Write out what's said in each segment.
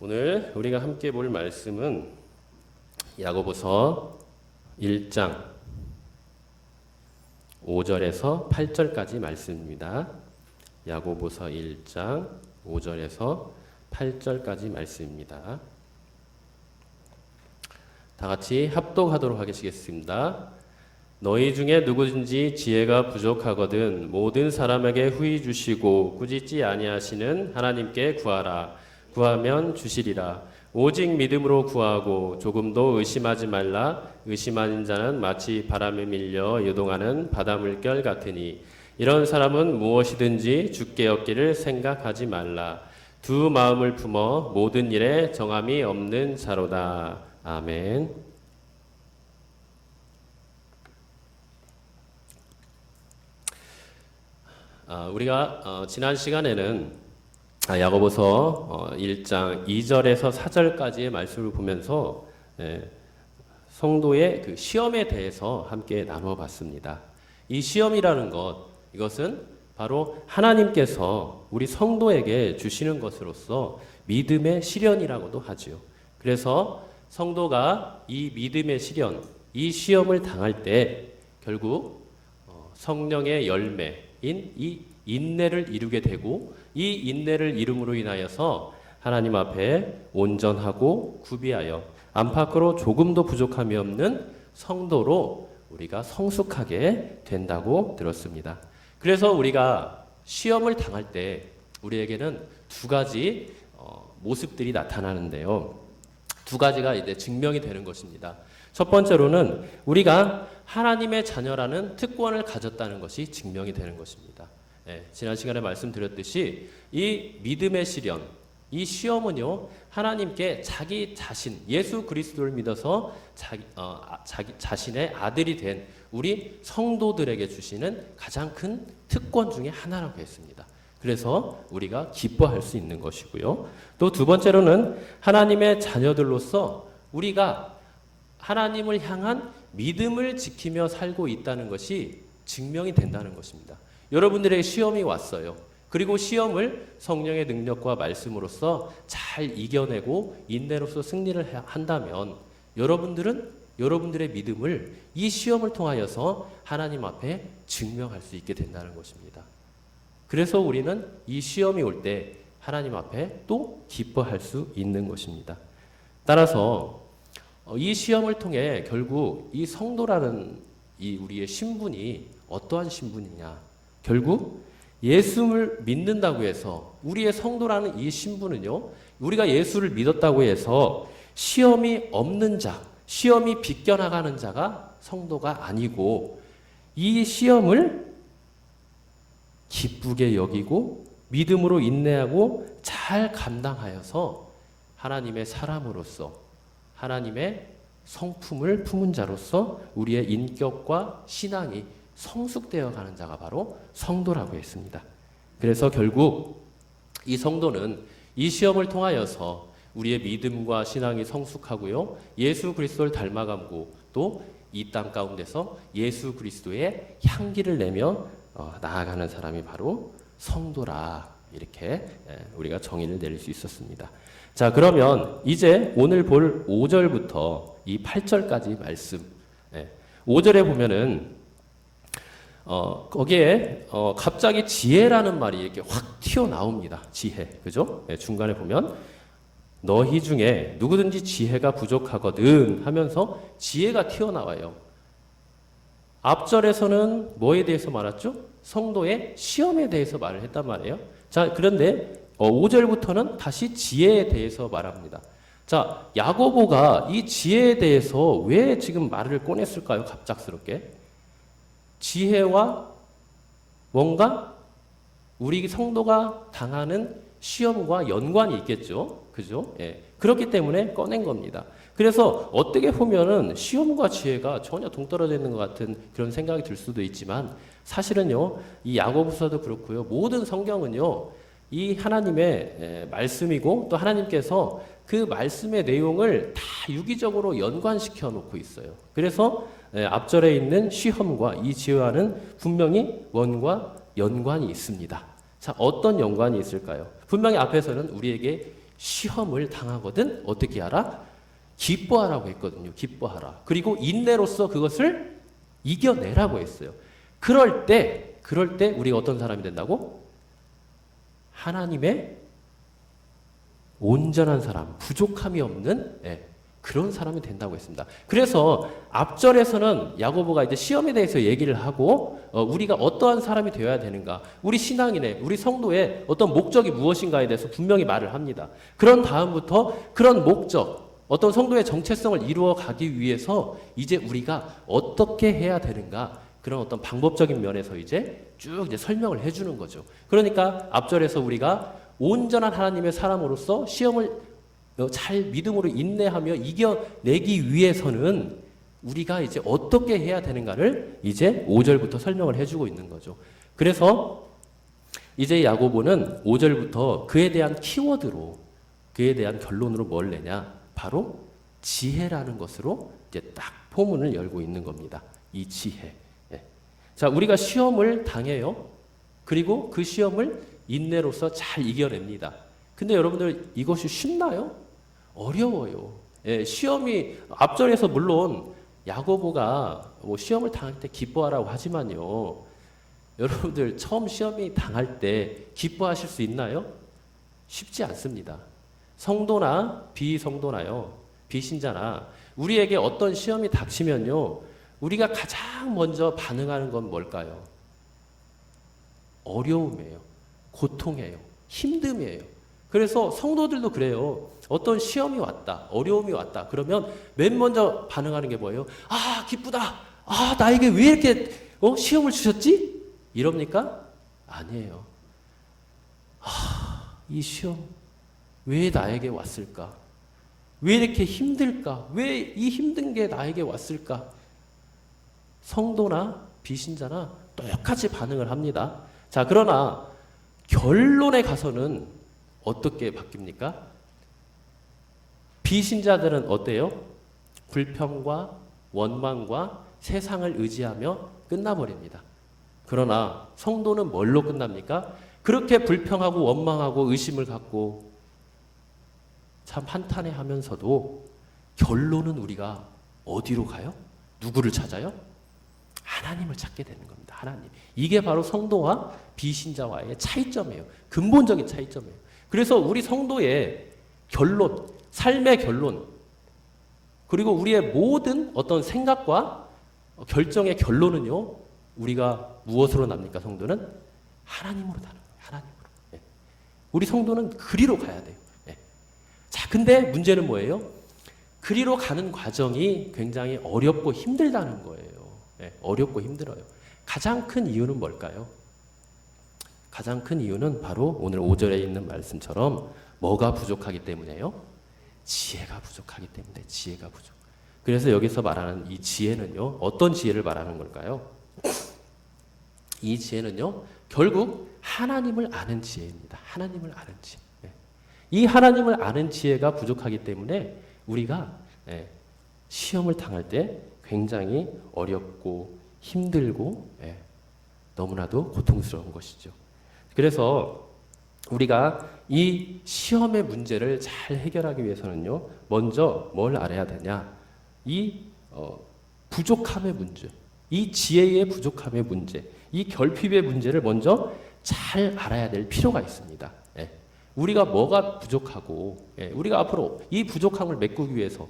오늘 우리가 함께 볼 말씀은 야고보서 1장 5절에서 8절까지 말씀입니다. 야고보서 1장 5절에서 8절까지 말씀입니다. 다 같이 합독하도록 하겠습니다. 너희 중에 누구든지 지혜가 부족하거든 모든 사람에게 후히 주시고 꾸짖지 아니하시는 하나님께 구하라. 구하면 주시리라. 오직 믿음으로 구하고 조금도 의심하지 말라. 의심하는 자는 마치 바람에 밀려 요동하는 바닷물결 같으니 이런 사람은 무엇이든지 주께 얻기를 생각하지 말라. 두 마음을 품어 모든 일에 정함이 없는 자로다. 아멘. 우리가 지난 시간에는 야고보서 1장 2절에서 4절까지의 말씀을 보면서 성도의 그 시험에 대해서 함께 나누어 봤습니다. 이 시험이라는 이것은 바로 하나님께서 우리 성도에게 주시는 것으로서 믿음의 시련이라고도 하지요. 그래서 성도가 이 믿음의 시련, 이 시험을 당할 때 결국 성령의 열매인 이 인내를 이루게 되고 이 인내를 이름으로 인하여서 하나님 앞에 온전하고 구비하여 안팎으로 조금도 부족함이 없는 성도로 우리가 성숙하게 된다고 들었습니다. 그래서 우리가 시험을 당할 때 우리에게는 두 가지 모습들이 나타나는데요. 두 가지가 이제 증명이 되는 것입니다. 첫 번째로는 우리가 하나님의 자녀라는 특권을 가졌다는 것이 증명이 되는 것입니다. 지난 시간에 말씀드렸듯이 이 믿음의 시련, 이 시험은요 하나님께 자기 자신, 예수 그리스도를 믿어서 자신의 아들이 된 우리 성도들에게 주시는 가장 큰 특권 중에 하나라고 했습니다. 그래서 우리가 기뻐할 수 있는 것이고요. 또 두 번째로는 하나님의 자녀들로서 우리가 하나님을 향한 믿음을 지키며 살고 있다는 것이 증명이 된다는 것입니다. 여러분들에게 시험이 왔어요. 그리고 시험을 성령의 능력과 말씀으로써 잘 이겨내고 인내로서 승리를 한다면 여러분들의 믿음을 이 시험을 통하여서 하나님 앞에 증명할 수 있게 된다는 것입니다. 그래서 우리는 이 시험이 올 때 하나님 앞에 또 기뻐할 수 있는 것입니다. 따라서 이 시험을 통해 결국 이 성도라는 이 우리의 신분이 어떠한 신분이냐? 결국 예수를 믿는다고 해서 우리의 성도라는 이 신분은요, 우리가 예수를 믿었다고 해서 시험이 없는 자, 시험이 비껴나가는 자가 성도가 아니고 이 시험을 기쁘게 여기고 믿음으로 인내하고 잘 감당하여서 하나님의 사람으로서 하나님의 성품을 품은 자로서 우리의 인격과 신앙이 성숙되어 가는 자가 바로 성도라고 했습니다. 그래서 결국 이 성도는 이 시험을 통하여서 우리의 믿음과 신앙이 성숙하고요, 예수 그리스도를 닮아가고 또 이 땅 가운데서 예수 그리스도의 향기를 내며 나아가는 사람이 바로 성도라, 이렇게 우리가 정의를 내릴 수 있었습니다. 자, 그러면 이제 오늘 볼 5절부터 이 8절까지 말씀, 5절에 보면은 거기에 갑자기 지혜라는 말이 이렇게 확 튀어나옵니다. 지혜, 그죠? 중간에 보면 너희 중에 누구든지 지혜가 부족하거든 하면서 지혜가 튀어나와요. 앞절에서는 뭐에 대해서 말했죠? 성도의 시험에 대해서 말을 했단 말이에요. 자, 그런데 5절부터는 다시 지혜에 대해서 말합니다. 자, 야고보가 이 지혜에 대해서 왜 지금 말을 꺼냈을까요? 갑작스럽게. 지혜와 뭔가 우리 성도가 당하는 시험과 연관이 있겠죠. 그죠? 그렇기 때문에 꺼낸 겁니다. 그래서 어떻게 보면은 시험과 지혜가 전혀 동떨어져 있는 것 같은 그런 생각이 들 수도 있지만 사실은요, 이 야고보서도 그렇고요, 모든 성경은요, 이 하나님의 말씀이고 또 하나님께서 그 말씀의 내용을 다 유기적으로 연관시켜 놓고 있어요. 그래서 앞절에 있는 시험과 이 지혜와는 분명히 원과 연관이 있습니다. 자, 어떤 연관이 있을까요? 분명히 앞에서는 우리에게 시험을 당하거든 어떻게 하라? 기뻐하라고 했거든요. 기뻐하라. 그리고 인내로서 그것을 이겨내라고 했어요. 그럴 때 우리가 어떤 사람이 된다고? 하나님의 온전한 사람, 부족함이 없는 그런 사람이 된다고 했습니다. 그래서 앞절에서는 야고보가 이제 시험에 대해서 얘기를 하고 우리가 어떠한 사람이 되어야 되는가, 우리 신앙인의, 우리 성도의 어떤 목적이 무엇인가에 대해서 분명히 말을 합니다. 그런 다음부터 그런 목적, 어떤 성도의 정체성을 이루어 가기 위해서 이제 우리가 어떻게 해야 되는가, 그런 어떤 방법적인 면에서 이제 쭉 이제 설명을 해주는 거죠. 그러니까 앞절에서 우리가 온전한 하나님의 사람으로서 시험을 잘 믿음으로 인내하며 이겨내기 위해서는 우리가 이제 어떻게 해야 되는가를 이제 5절부터 설명을 해주고 있는 거죠. 그래서 이제 야고보는 5절부터 그에 대한 키워드로, 그에 대한 결론으로 뭘 내냐? 바로 지혜라는 것으로 이제 딱 포문을 열고 있는 겁니다. 이 지혜. 자, 우리가 시험을 당해요. 그리고 그 시험을 인내로서 잘 이겨냅니다. 근데 여러분들 이것이 쉽나요? 어려워요. 시험이 앞절에서 물론 야고보가 뭐 시험을 당할 때 기뻐하라고 하지만요. 여러분들 처음 시험이 당할 때 기뻐하실 수 있나요? 쉽지 않습니다. 성도나 비성도나요, 비신자나 우리에게 어떤 시험이 닥치면요, 우리가 가장 먼저 반응하는 건 뭘까요? 어려움이에요. 고통이에요. 힘듦이에요. 그래서 성도들도 그래요. 어떤 시험이 왔다, 어려움이 왔다, 그러면 맨 먼저 반응하는 게 뭐예요? 아, 기쁘다. 아, 나에게 왜 이렇게 시험을 주셨지? 이럽니까? 아니에요. 아, 이 시험 왜 나에게 왔을까? 왜 이렇게 힘들까? 왜 이 힘든 게 나에게 왔을까? 성도나 비신자나 똑같이 반응을 합니다. 자, 그러나 결론에 가서는 어떻게 바뀝니까? 비신자들은 어때요? 불평과 원망과 세상을 의지하며 끝나버립니다. 그러나 성도는 뭘로 끝납니까? 그렇게 불평하고 원망하고 의심을 갖고 참 한탄해하면서도 결론은 우리가 어디로 가요? 누구를 찾아요? 하나님을 찾게 되는 겁니다. 하나님. 이게 바로 성도와 비신자와의 차이점이에요. 근본적인 차이점이에요. 그래서 우리 성도의 결론, 삶의 결론, 그리고 우리의 모든 어떤 생각과 결정의 결론은요, 우리가 무엇으로 납니까? 성도는 하나님으로 나는 거예요. 하나님으로. 우리 성도는 그리로 가야 돼요. 자, 근데 문제는 뭐예요? 그리로 가는 과정이 굉장히 어렵고 힘들다는 거예요. 어렵고 힘들어요. 가장 큰 이유는 뭘까요? 가장 큰 이유는 바로 오늘 5절에 있는 말씀처럼 뭐가 부족하기 때문에요? 지혜가 부족하기 때문에. 지혜가 부족. 그래서 여기서 말하는 이 지혜는요, 어떤 지혜를 말하는 걸까요? 이 지혜는요, 결국 하나님을 아는 지혜입니다. 하나님을 아는 지혜. 이 하나님을 아는 지혜가 부족하기 때문에 우리가 시험을 당할 때 굉장히 어렵고 힘들고 너무나도 고통스러운 것이죠. 그래서 우리가 이 시험의 문제를 잘 해결하기 위해서는요, 먼저 뭘 알아야 되냐? 이 부족함의 문제, 이 지혜의 부족함의 문제, 이 결핍의 문제를 먼저 잘 알아야 될 필요가 있습니다. 우리가 뭐가 부족하고 우리가 앞으로 이 부족함을 메꾸기 위해서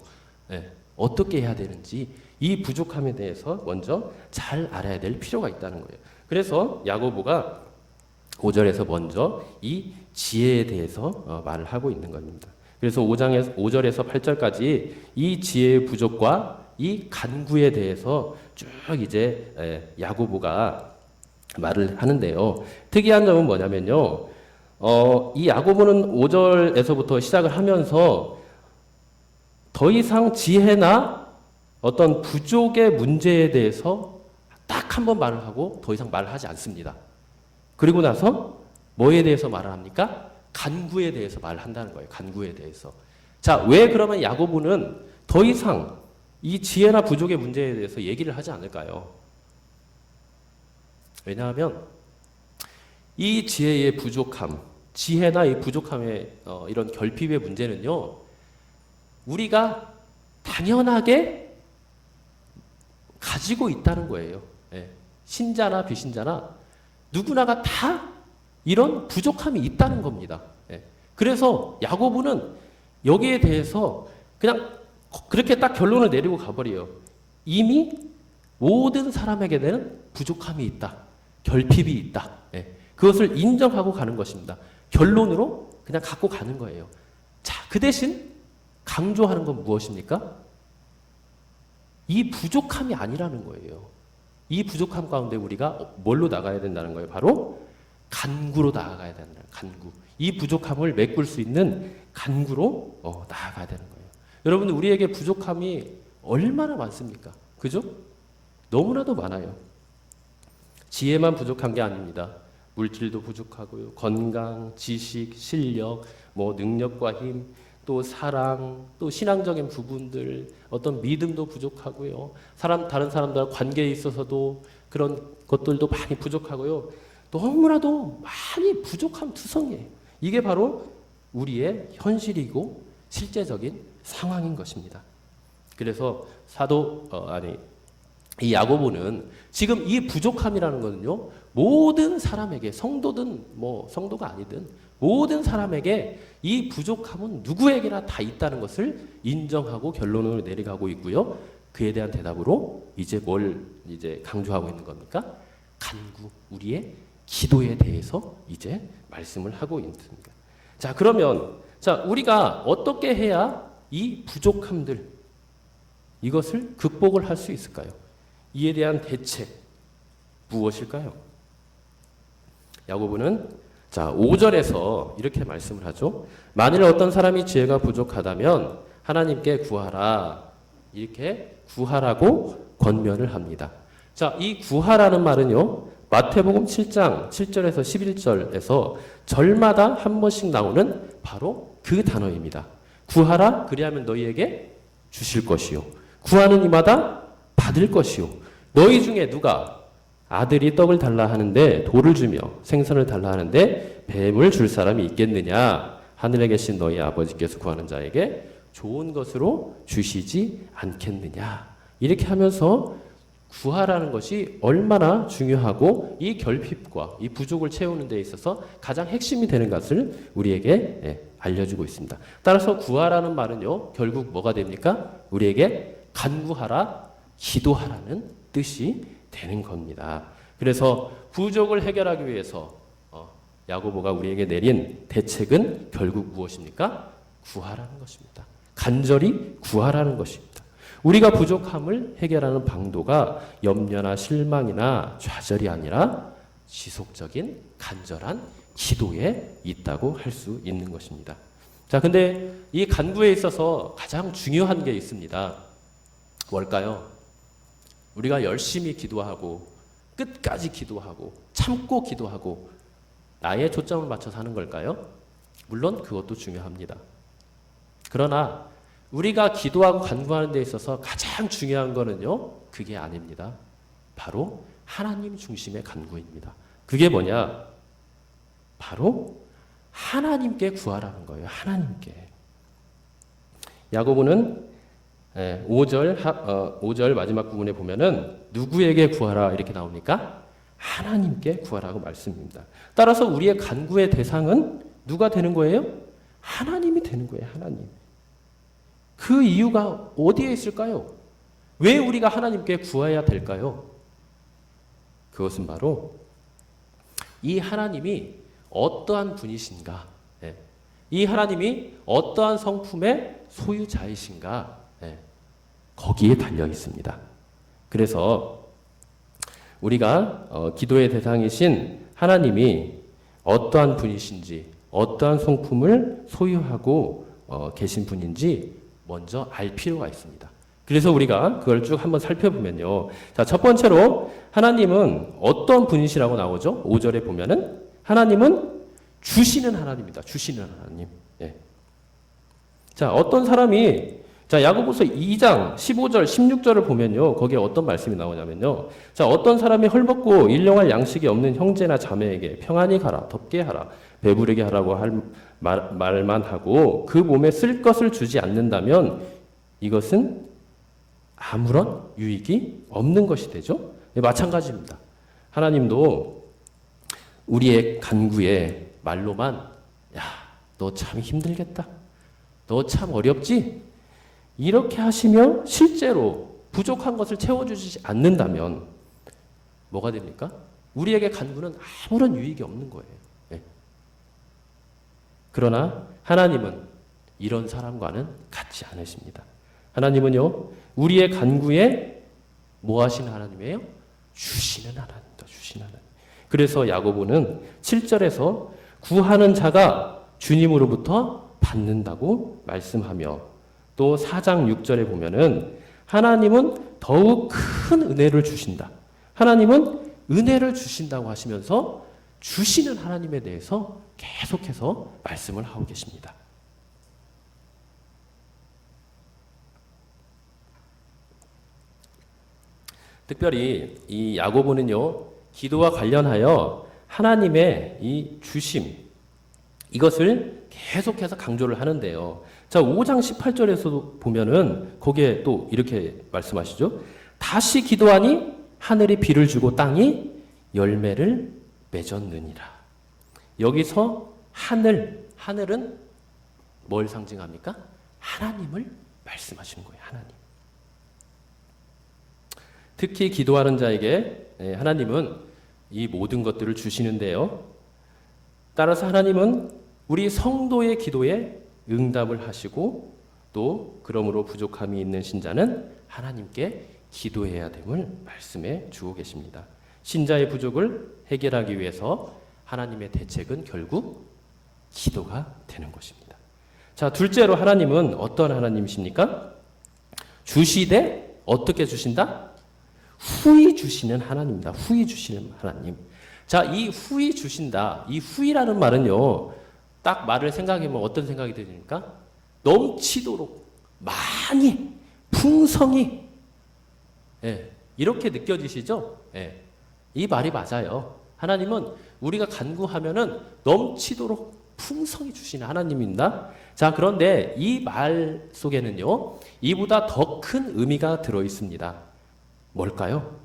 어떻게 해야 되는지, 이 부족함에 대해서 먼저 잘 알아야 될 필요가 있다는 거예요. 그래서 야고보가 5절에서 먼저 이 지혜에 대해서 말을 하고 있는 겁니다. 그래서 5절에서 8절까지 이 지혜의 부족과 이 간구에 대해서 쭉 이제 야고보가 말을 하는데요. 특이한 점은 뭐냐면요, 이 야고보는 5절에서부터 시작을 하면서 더 이상 지혜나 어떤 부족의 문제에 대해서 딱 한 번 말을 하고 더 이상 말을 하지 않습니다. 그리고 나서 뭐에 대해서 말을 합니까? 간구에 대해서 말을 한다는 거예요. 간구에 대해서. 자, 왜 그러면 야고보는 더 이상 이 지혜나 부족의 문제에 대해서 얘기를 하지 않을까요? 왜냐하면 이 지혜의 부족함, 지혜나 이 부족함의 이런 결핍의 문제는요, 우리가 당연하게 가지고 있다는 거예요. 예. 신자나 비신자나 누구나가 다 이런 부족함이 있다는 겁니다. 예. 그래서 야고보는 여기에 대해서 그냥 그렇게 딱 결론을 내리고 가버려요. 이미 모든 사람에게는 부족함이 있다. 결핍이 있다. 예. 그것을 인정하고 가는 것입니다. 결론으로 그냥 갖고 가는 거예요. 자, 그 대신 강조하는 건 무엇입니까? 이 부족함이 아니라는 거예요. 이 부족함 가운데 우리가 뭘로 나가야 된다는 거예요? 바로 간구로 나아가야 된다는 거예요. 간구. 이 부족함을 메꿀 수 있는 간구로 나아가야 되는 거예요. 여러분들, 우리에게 부족함이 얼마나 많습니까? 그죠? 너무나도 많아요. 지혜만 부족한 게 아닙니다. 물질도 부족하고요. 건강, 지식, 실력, 능력과 힘, 또 사랑, 또 신앙적인 부분들, 어떤 믿음도 부족하고요. 다른 사람들과 관계에 있어서도 그런 것들도 많이 부족하고요. 너무나도 많이 부족함 투성이에요. 이게 바로 우리의 현실이고 실제적인 상황인 것입니다. 그래서 이 야고보는 지금 이 부족함이라는 것은요, 모든 사람에게, 성도든 성도가 아니든 모든 사람에게 이 부족함은 누구에게나 다 있다는 것을 인정하고 결론을 내려가고 있고요. 그에 대한 대답으로 이제 뭘 강조하고 있는 겁니까? 간구, 우리의 기도에 대해서 이제 말씀을 하고 있습니다. 자, 그러면 우리가 어떻게 해야 이 부족함들, 이것을 극복을 할 수 있을까요? 이에 대한 대책 무엇일까요? 야고보는 5절에서 이렇게 말씀을 하죠. 만일 어떤 사람이 지혜가 부족하다면 하나님께 구하라. 이렇게 구하라고 권면을 합니다. 자, 이 구하라는 말은요, 마태복음 7장 7절에서 11절에서 절마다 한 번씩 나오는 바로 그 단어입니다. 구하라, 그리하면 너희에게 주실 것이요. 구하는 이마다 받을 것이요. 너희 중에 누가 아들이 떡을 달라 하는데 돌을 주며 생선을 달라 하는데 뱀을 줄 사람이 있겠느냐? 하늘에 계신 너희 아버지께서 구하는 자에게 좋은 것으로 주시지 않겠느냐? 이렇게 하면서 구하라는 것이 얼마나 중요하고 이 결핍과 이 부족을 채우는 데 있어서 가장 핵심이 되는 것을 우리에게 알려주고 있습니다. 따라서 구하라는 말은요, 결국 뭐가 됩니까? 우리에게 간구하라, 기도하라는 뜻이 되는 겁니다. 그래서 부족을 해결하기 위해서 야고보가 우리에게 내린 대책은 결국 무엇입니까? 구하라는 것입니다. 간절히 구하라는 것입니다. 우리가 부족함을 해결하는 방도가 염려나 실망이나 좌절이 아니라 지속적인 간절한 기도에 있다고 할 수 있는 것입니다. 자, 근데 이 간구에 있어서 가장 중요한 게 있습니다. 뭘까요? 우리가 열심히 기도하고 끝까지 기도하고 참고 기도하고 나의 초점을 맞춰서 하는 걸까요? 물론 그것도 중요합니다. 그러나 우리가 기도하고 간구하는 데 있어서 가장 중요한 거는요, 그게 아닙니다. 바로 하나님 중심의 간구입니다. 그게 뭐냐? 바로 하나님께 구하라는 거예요. 하나님께. 야고보는 5절 마지막 부분에 보면은 누구에게 구하라 이렇게 나옵니까? 하나님께 구하라고 말씀입니다. 따라서 우리의 간구의 대상은 누가 되는 거예요? 하나님이 되는 거예요. 하나님. 그 이유가 어디에 있을까요? 왜 우리가 하나님께 구해야 될까요? 그것은 바로 이 하나님이 어떠한 분이신가, 이 하나님이 어떠한 성품의 소유자이신가, 거기에 달려 있습니다. 그래서 우리가 기도의 대상이신 하나님이 어떠한 분이신지, 어떠한 성품을 소유하고 계신 분인지 먼저 알 필요가 있습니다. 그래서 우리가 그걸 쭉 한번 살펴보면요. 자, 첫 번째로 하나님은 어떤 분이시라고 나오죠? 5절에 보면은 하나님은 주시는 하나님입니다. 주시는 하나님. 예. 자, 어떤 사람이 야고보서 2장 15절 16절을 보면요. 거기에 어떤 말씀이 나오냐면요. 자, 어떤 사람이 헐벗고 일용할 양식이 없는 형제나 자매에게 평안히 가라, 덥게 하라, 배부르게 하라고 말만 하고 그 몸에 쓸 것을 주지 않는다면 이것은 아무런 유익이 없는 것이 되죠. 마찬가지입니다. 하나님도 우리의 간구에 말로만 야, 너 참 힘들겠다. 너 참 어렵지? 이렇게 하시며 실제로 부족한 것을 채워주지 않는다면 뭐가 됩니까? 우리에게 간구는 아무런 유익이 없는 거예요. 네. 그러나 하나님은 이런 사람과는 같지 않으십니다. 하나님은요, 우리의 간구에 뭐 하시는 하나님이에요? 주시는 하나님입니다. 주시는 하나님. 그래서 야고보는 7절에서 구하는 자가 주님으로부터 받는다고 말씀하며 또 4장 6절에 보면은 하나님은 더욱 큰 은혜를 주신다. 하나님은 은혜를 주신다고 하시면서 주시는 하나님에 대해서 계속해서 말씀을 하고 계십니다. 특별히 이 야고보는요, 기도와 관련하여 하나님의 이 주심, 이것을 계속해서 강조를 하는데요. 자, 5장 18절에서도 보면은 거기에 또 이렇게 말씀하시죠. 다시 기도하니 하늘이 비를 주고 땅이 열매를 맺었느니라. 여기서 하늘은 뭘 상징합니까? 하나님을 말씀하시는 거예요. 하나님. 특히 기도하는 자에게 하나님은 이 모든 것들을 주시는데요. 따라서 하나님은 우리 성도의 기도에 응답을 하시고 또 그러므로 부족함이 있는 신자는 하나님께 기도해야 됨을 말씀해 주고 계십니다. 신자의 부족을 해결하기 위해서 하나님의 대책은 결국 기도가 되는 것입니다. 자, 둘째로 하나님은 어떤 하나님이십니까? 주시되 어떻게 주신다? 후히 주시는 하나님입니다. 후히 주시는 하나님. 자, 이 후히 주신다. 이 후히라는 말은요, 딱 말을 생각해보면 어떤 생각이 드십니까? 넘치도록 많이 풍성히, 예, 이렇게 느껴지시죠? 예, 이 말이 맞아요. 하나님은 우리가 간구하면은 넘치도록 풍성히 주시는 하나님입니다. 자, 그런데 이 말 속에는요, 이보다 더 큰 의미가 들어 있습니다. 뭘까요?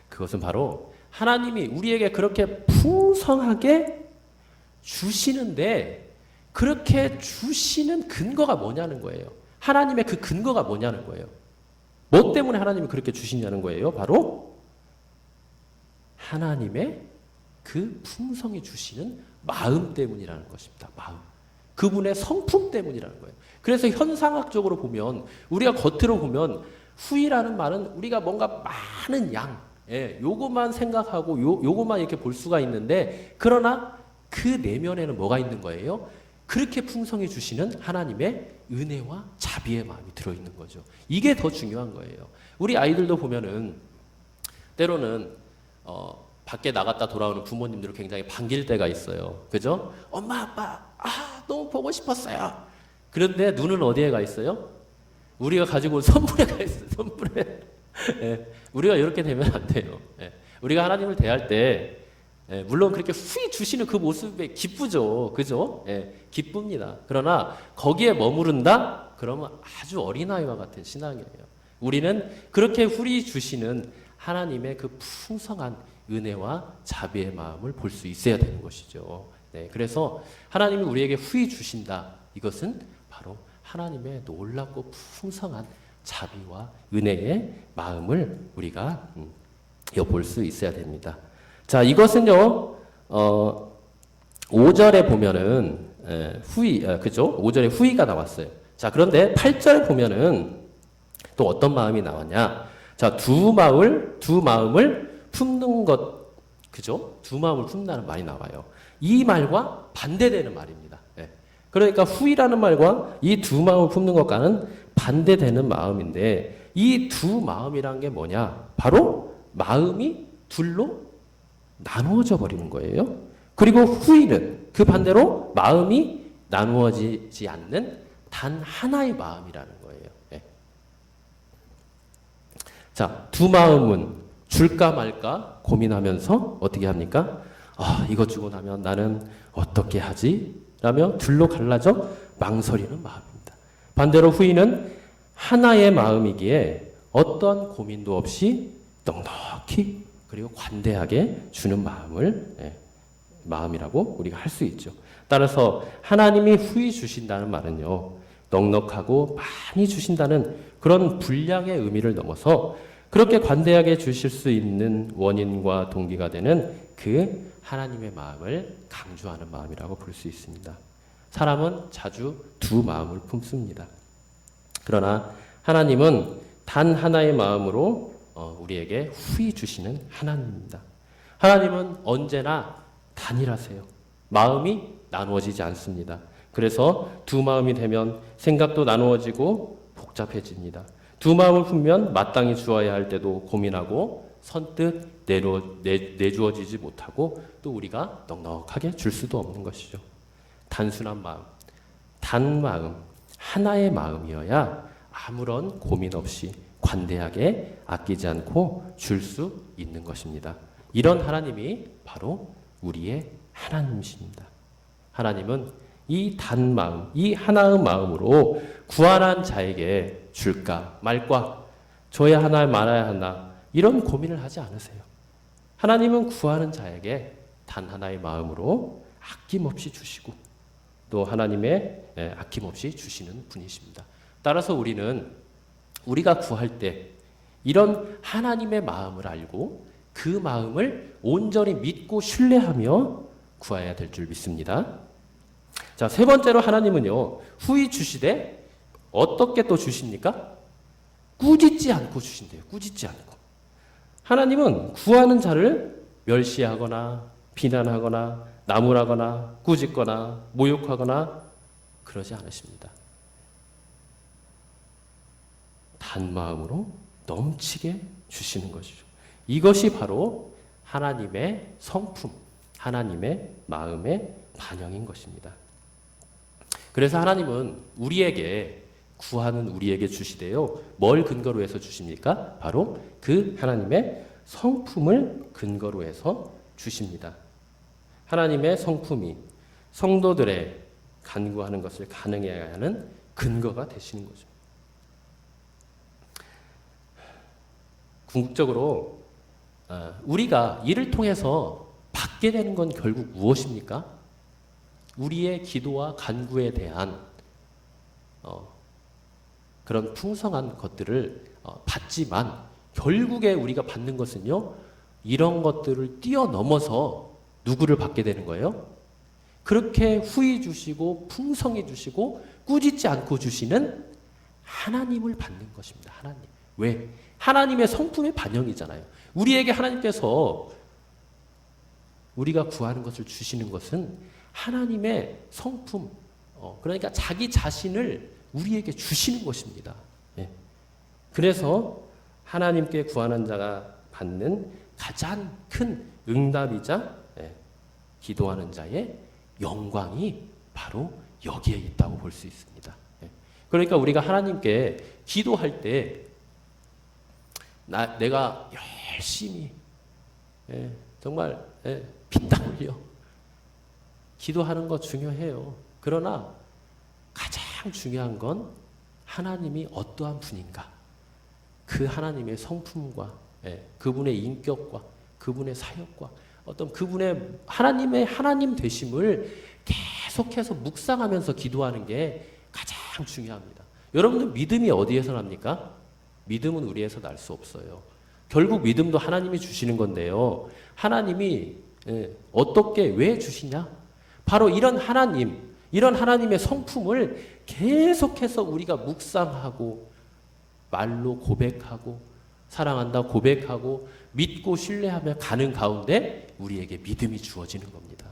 그것은 바로 하나님이 우리에게 그렇게 풍성하게 주시는데 그렇게 주시는 근거가 뭐냐는 거예요. 하나님의 그 근거가 뭐냐는 거예요. 뭐 때문에 하나님이 그렇게 주시냐는 거예요. 바로 하나님의 그 풍성히 주시는 마음 때문이라는 것입니다. 마음. 그분의 성품 때문이라는 거예요. 그래서 현상학적으로 보면 우리가 겉으로 보면 후이라는 말은 우리가 뭔가 많은 양, 예, 요것만 생각하고 요것만 이렇게 볼 수가 있는데 그러나 그 내면에는 뭐가 있는 거예요? 그렇게 풍성히 주시는 하나님의 은혜와 자비의 마음이 들어있는 거죠. 이게 더 중요한 거예요. 우리 아이들도 보면은 때로는 밖에 나갔다 돌아오는 부모님들을 굉장히 반길 때가 있어요. 그죠? 엄마, 아빠, 너무 보고 싶었어요. 그런데 눈은 어디에 가 있어요? 우리가 가지고 온 선물에 가 있어요. 선물에. 예, 우리가 이렇게 되면 안 돼요. 예, 우리가 하나님을 대할 때 물론 그렇게 후히 주시는 그 모습에 기쁘죠. 그죠? 예, 기쁩니다. 그러나 거기에 머무른다? 그러면 아주 어린아이와 같은 신앙이에요. 우리는 그렇게 후히 주시는 하나님의 그 풍성한 은혜와 자비의 마음을 볼 수 있어야 되는 것이죠. 네, 그래서 하나님이 우리에게 후히 주신다. 이것은 바로 하나님의 놀랍고 풍성한 자비와 은혜의 마음을 우리가 엿볼 수 있어야 됩니다. 자, 이것은요, 5절에 보면은, 후이, 그죠? 5절에 후이가 나왔어요. 자, 그런데 8절 보면은 또 어떤 마음이 나왔냐? 자, 두 마음을 품는 것, 그죠? 두 마음을 품는다는 말이 나와요. 이 말과 반대되는 말입니다. 예. 그러니까 후이라는 말과 이 두 마음을 품는 것과는 반대되는 마음인데 이 두 마음이란 게 뭐냐? 바로 마음이 둘로 나누어져 버리는 거예요. 그리고 후이는 그 반대로 마음이 나누어지지 않는 단 하나의 마음이라는 거예요. 예. 자, 두 마음은 줄까 말까 고민하면서 어떻게 합니까? 이것 주고 나면 나는 어떻게 하지? 라며 들로 갈라져 망설이는 마음입니다. 반대로 후인은 하나의 마음이기에 어떠한 고민도 없이 넉넉히 그리고 관대하게 주는 마음이라고 우리가 할 수 있죠. 따라서 하나님이 후히 주신다는 말은요, 넉넉하고 많이 주신다는 그런 분량의 의미를 넘어서 그렇게 관대하게 주실 수 있는 원인과 동기가 되는 그 하나님의 마음을 강조하는 마음이라고 볼 수 있습니다. 사람은 자주 두 마음을 품습니다. 그러나 하나님은 단 하나의 마음으로 우리에게 후히 주시는 하나님입니다. 하나님은 언제나 단일하세요. 마음이 나누어지지 않습니다. 그래서 두 마음이 되면 생각도 나누어지고 복잡해집니다. 두 마음을 품면 마땅히 주어야 할 때도 고민하고 선뜻 내주어지지 못하고 또 우리가 넉넉하게 줄 수도 없는 것이죠. 단순한 마음, 단 마음, 하나의 마음이어야 아무런 고민 없이 관대하게 아끼지 않고 줄 수 있는 것입니다. 이런 하나님이 바로 우리의 하나님이십니다. 하나님은 이 단 마음, 이 하나의 마음으로 구원한 자에게 줄까 말까, 줘야 하나 말아야 하나 이런 고민을 하지 않으세요. 하나님은 구하는 자에게 단 하나의 마음으로 아낌없이 주시고 또 하나님의 아낌없이 주시는 분이십니다. 따라서 우리가 구할 때 이런 하나님의 마음을 알고 그 마음을 온전히 믿고 신뢰하며 구해야 될 줄 믿습니다. 자, 세 번째로 하나님은요, 후히 주시되 어떻게 또 주십니까? 꾸짖지 않고 주신대요. 꾸짖지 않고. 하나님은 구하는 자를 멸시하거나 비난하거나 나무라거나 꾸짖거나 모욕하거나 그러지 않으십니다. 단 마음으로 넘치게 주시는 것이죠. 이것이 바로 하나님의 성품, 하나님의 마음의 반영인 것입니다. 그래서 하나님은 우리에게 구하는 우리에게 주시되요. 뭘 근거로 해서 주십니까? 바로 그 하나님의 성품을 근거로 해서 주십니다. 하나님의 성품이 성도들의 간구하는 것을 가능해야 하는 근거가 되시는 거죠. 궁극적으로 우리가 이를 통해서 받게 되는 건 결국 무엇입니까? 우리의 기도와 간구에 대한 그런 풍성한 것들을 받지만 결국에 우리가 받는 것은요, 이런 것들을 뛰어넘어서 누구를 받게 되는 거예요? 그렇게 후히 주시고 풍성히 주시고 꾸짖지 않고 주시는 하나님을 받는 것입니다. 하나님. 왜? 하나님의 성품의 반영이잖아요. 우리에게 하나님께서 우리가 구하는 것을 주시는 것은 하나님의 성품, 그러니까 자기 자신을 우리에게 주시는 것입니다. 예. 그래서 하나님께 구하는 자가 받는 가장 큰 응답이자 기도하는 자의 영광이 바로 여기에 있다고 볼 수 있습니다. 예. 그러니까 우리가 하나님께 기도할 때 내가 열심히 정말 피땀 흘려 기도하는 거 중요해요. 그러나 가장 중요한 건 하나님이 어떠한 분인가, 그 하나님의 성품과 그분의 인격과 그분의 사역과 어떤 그분의 하나님의 하나님 되심을 계속해서 묵상하면서 기도하는 게 가장 중요합니다. 여러분들 믿음이 어디에서 납니까? 믿음은 우리에서 날 수 없어요. 결국 믿음도 하나님이 주시는 건데요. 하나님이 어떻게 왜 주시냐? 바로 이런 하나님의 성품을 계속해서 우리가 묵상하고 말로 고백하고 사랑한다 고백하고 믿고 신뢰하며 가는 가운데 우리에게 믿음이 주어지는 겁니다.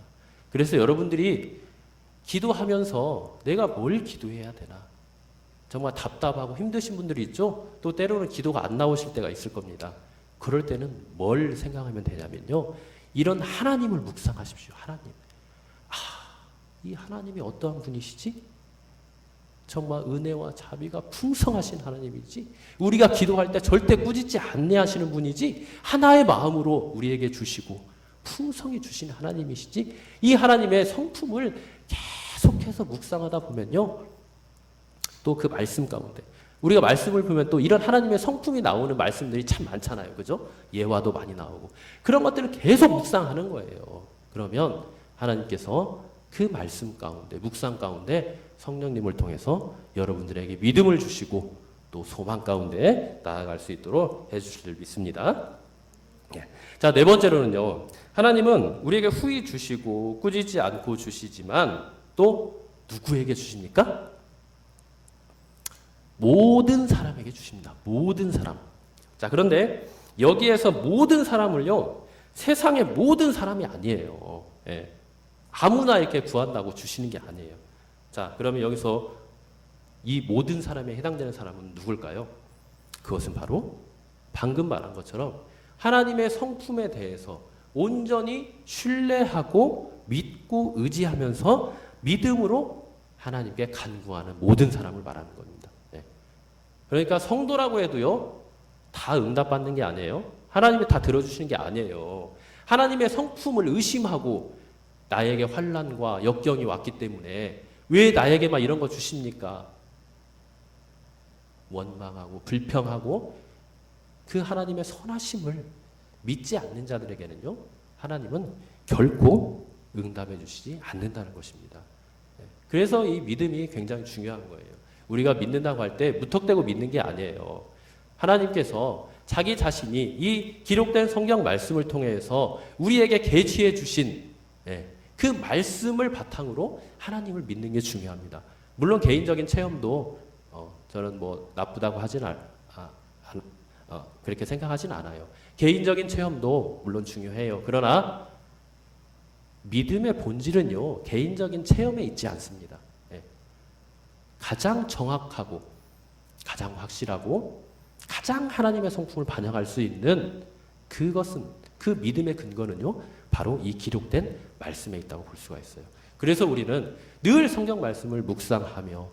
그래서 여러분들이 기도하면서 내가 뭘 기도해야 되나? 정말 답답하고 힘드신 분들이 있죠? 또 때로는 기도가 안 나오실 때가 있을 겁니다. 그럴 때는 뭘 생각하면 되냐면요. 이런 하나님을 묵상하십시오. 하나님. 이 하나님이 어떠한 분이시지? 정말 은혜와 자비가 풍성하신 하나님이지? 우리가 기도할 때 절대 꾸짖지 않게 하시는 분이지? 하나의 마음으로 우리에게 주시고 풍성히 주신 하나님이시지, 이 하나님의 성품을 계속해서 묵상하다 보면요, 또 그 말씀 가운데 우리가 말씀을 보면 또 이런 하나님의 성품이 나오는 말씀들이 참 많잖아요. 그죠? 예화도 많이 나오고 그런 것들을 계속 묵상하는 거예요. 그러면 하나님께서 그 말씀 가운데, 묵상 가운데 성령님을 통해서 여러분들에게 믿음을 주시고 또 소망 가운데 나아갈 수 있도록 해주실 줄 믿습니다. 자, 네 번째로는요, 하나님은 우리에게 후히 주시고 꾸짖지 않고 주시지만 또 누구에게 주십니까? 모든 사람에게 주십니다. 모든 사람. 자, 그런데 여기에서 모든 사람을요, 세상의 모든 사람이 아니에요. 예. 아무나 이렇게 구한다고 주시는 게 아니에요. 자, 그러면 여기서 이 모든 사람에 해당되는 사람은 누굴까요? 그것은 바로 방금 말한 것처럼 하나님의 성품에 대해서 온전히 신뢰하고 믿고 의지하면서 믿음으로 하나님께 간구하는 모든 사람을 말하는 겁니다. 네. 그러니까 성도라고 해도요, 다 응답받는 게 아니에요. 하나님이 다 들어주시는 게 아니에요. 하나님의 성품을 의심하고 나에게 환난과 역경이 왔기 때문에 왜 나에게만 이런 거 주십니까? 원망하고 불평하고 그 하나님의 선하심을 믿지 않는 자들에게는요, 하나님은 결코 응답해 주시지 않는다는 것입니다. 그래서 이 믿음이 굉장히 중요한 거예요. 우리가 믿는다고 할 때 무턱대고 믿는 게 아니에요. 하나님께서 자기 자신이 이 기록된 성경 말씀을 통해서 우리에게 계시해 주신 그 말씀을 바탕으로 하나님을 믿는 게 중요합니다. 물론 개인적인 체험도 저는 뭐 나쁘다고 하진 그렇게 생각하진 않아요. 개인적인 체험도 물론 중요해요. 그러나 믿음의 본질은요, 개인적인 체험에 있지 않습니다. 가장 정확하고 가장 확실하고 가장 하나님의 성품을 반영할 수 있는 그것은, 그 믿음의 근거는요, 바로 이 기록된 말씀에 있다고 볼 수가 있어요. 그래서 우리는 늘 성경 말씀을 묵상하며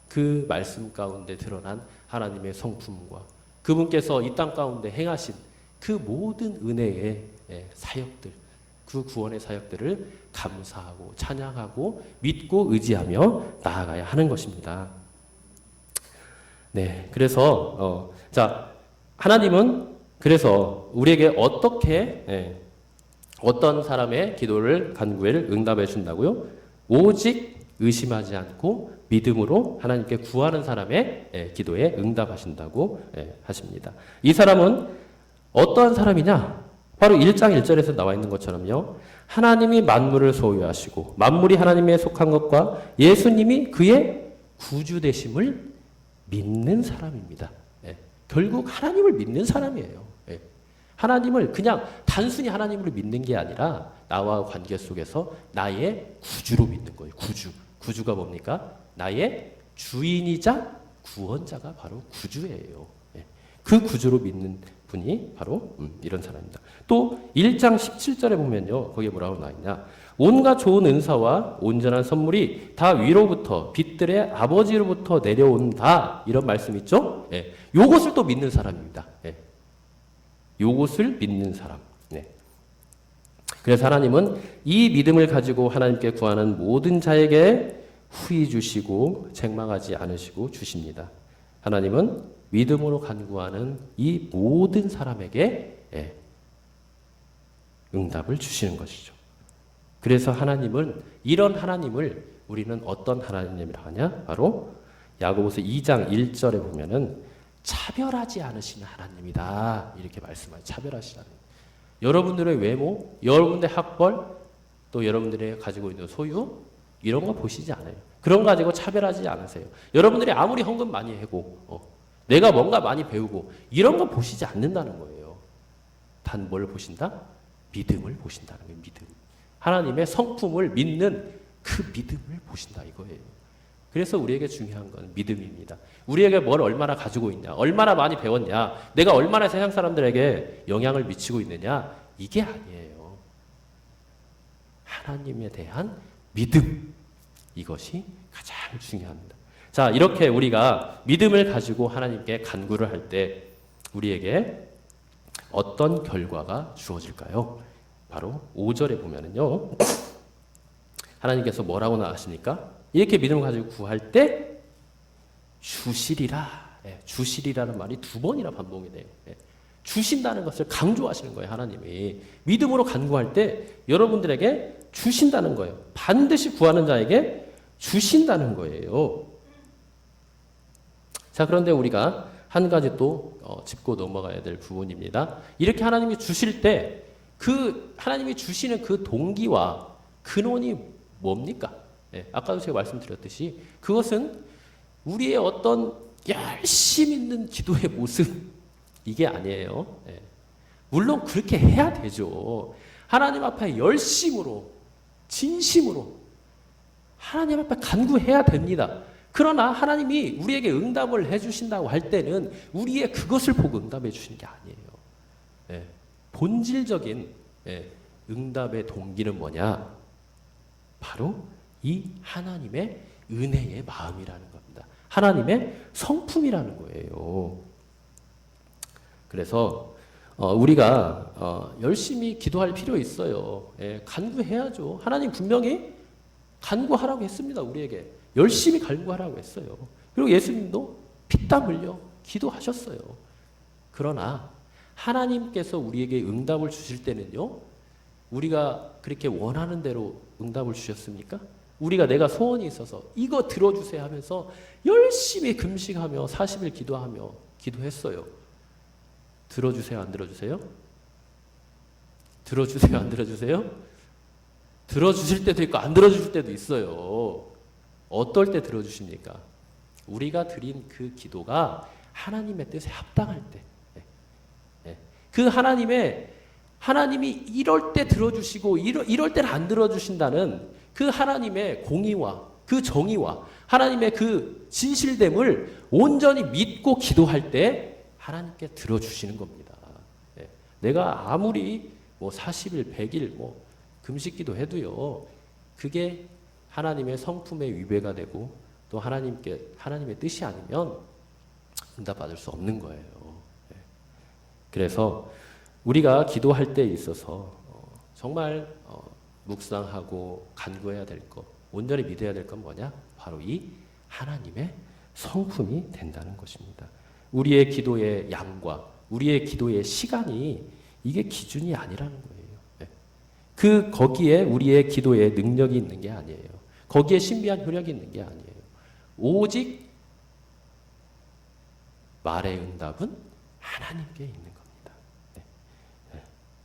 그 말씀 가운데 드러난 하나님의 성품과 그분께서 이 땅 가운데 행하신 그 모든 은혜의 사역들, 그 구원의 사역들을 감사하고 찬양하고 믿고 의지하며 나아가야 하는 것입니다. 네, 그래서 자, 하나님은 그래서 우리에게 어떻게 어떤 사람의 기도를 간구를 응답해 준다고요? 오직 의심하지 않고 믿음으로 하나님께 구하는 사람의 기도에 응답하신다고 하십니다. 이 사람은 어떠한 사람이냐? 바로 1장 1절에서 나와 있는 것처럼요, 하나님이 만물을 소유하시고 만물이 하나님에 속한 것과 예수님이 그의 구주 되심을 믿는 사람입니다. 결국 하나님을 믿는 사람이에요. 하나님을 그냥 단순히 하나님을 믿는 게 아니라 나와 관계 속에서 나의 구주로 믿는 거예요. 구주가 뭡니까? 나의 주인이자 구원자가 바로 구주예요. 그 구주로 믿는 분이 바로 이런 사람입니다. 또 1장 17절에 보면요, 거기에 뭐라고 나와 있냐? 온갖 좋은 은사와 온전한 선물이 다 위로부터 빛들의 아버지로부터 내려온다, 이런 말씀 있죠? 요것을 또 믿는 사람입니다. 요것을 믿는 사람. 그래서 하나님은 이 믿음을 가지고 하나님께 구하는 모든 자에게 후히 주시고 책망하지 않으시고 주십니다. 하나님은 믿음으로 간구하는 이 모든 사람에게 응답을 주시는 것이죠. 그래서 하나님은, 이런 하나님을 우리는 어떤 하나님이라 하냐? 바로 야고보서 2장 1절에 보면은 차별하지 않으시는 하나님이다, 이렇게 말씀하죠. 차별하시지 않는. 여러분들의 외모, 여러분들의 학벌, 또 여러분들이 가지고 있는 소유, 이런 거 보시지 않아요. 그런 거 가지고 차별하지 않으세요. 여러분들이 아무리 헌금 많이 하고 내가 뭔가 많이 배우고 이런 거 보시지 않는다는 거예요. 단 뭘 보신다? 믿음을 보신다는 거예요. 믿음. 하나님의 성품을 믿는 그 믿음을 보신다, 이거예요. 그래서 우리에게 중요한 건 믿음입니다. 우리에게 뭘 얼마나 가지고 있냐, 얼마나 많이 배웠냐, 내가 얼마나 세상 사람들에게 영향을 미치고 있느냐, 이게 아니에요. 하나님에 대한 믿음, 이것이 가장 중요합니다. 자, 이렇게 우리가 믿음을 가지고 하나님께 간구를 할 때 우리에게 어떤 결과가 주어질까요? 바로 5절에 보면은요. 하나님께서 뭐라고 나가십니까? 이렇게 믿음을 가지고 구할 때 주시리라. 주시리라는 말이 2번이나 반복이 돼요. 주신다는 것을 강조하시는 거예요. 하나님이. 믿음으로 간구할 때 여러분들에게 주신다는 거예요. 반드시 구하는 자에게 주신다는 거예요. 자, 그런데 우리가 한 가지 또 짚고 넘어가야 될 부분입니다. 이렇게 하나님이 주실 때 그 하나님이 주시는 그 동기와 근원이 뭡니까? 아까도 제가 말씀드렸듯이 그것은 우리의 어떤 열심 있는 기도의 모습 이게 아니에요. 물론 그렇게 해야 되죠. 하나님 앞에 열심으로 진심으로 하나님 앞에 간구해야 됩니다. 그러나 하나님이 우리에게 응답을 해주신다고 할 때는 우리의 그것을 보고 응답해 주시는 게 아니에요. 본질적인 응답의 동기는 뭐냐? 바로 이 하나님의 은혜의 마음이라는 겁니다. 하나님의 성품이라는 거예요. 그래서 우리가 열심히 기도할 필요 있어요. 간구해야죠. 하나님 분명히 간구하라고 했습니다. 우리에게 열심히 간구하라고 했어요. 그리고 예수님도 피땀 흘려 기도하셨어요. 그러나 하나님께서 우리에게 응답을 주실 때는요, 우리가 그렇게 원하는 대로 응답을 주셨습니까? 우리가 내가 소원이 있어서 이거 들어주세요 하면서 열심히 금식하며 40일 기도하며 기도했어요. 들어주세요, 안 들어주세요? 들어주세요, 안 들어주세요? 들어주실 때도 있고 안 들어주실 때도 있어요. 어떨 때 들어주십니까? 우리가 드린 그 기도가 하나님의 뜻에 합당할 때. 그 하나님이 이럴 때 들어주시고 이럴 때는 안 들어주신다는 그 하나님의 공의와 그 정의와 하나님의 그 진실됨을 온전히 믿고 기도할 때 하나님께 들어주시는 겁니다. 내가 아무리 40일, 100일 금식기도 해도요, 그게 하나님의 성품에 위배가 되고 또 하나님의 뜻이 아니면 응답받을 수 없는 거예요. 그래서 우리가 기도할 때 있어서 정말 묵상하고 간구해야 될 것, 온전히 믿어야 될 건 뭐냐? 바로 이 하나님의 성품이 된다는 것입니다. 우리의 기도의 양과 우리의 기도의 시간이 이게 기준이 아니라는 거예요. 거기에 우리의 기도의 능력이 있는 게 아니에요. 거기에 신비한 효력이 있는 게 아니에요. 오직 말의 응답은 하나님께 있는 겁니다.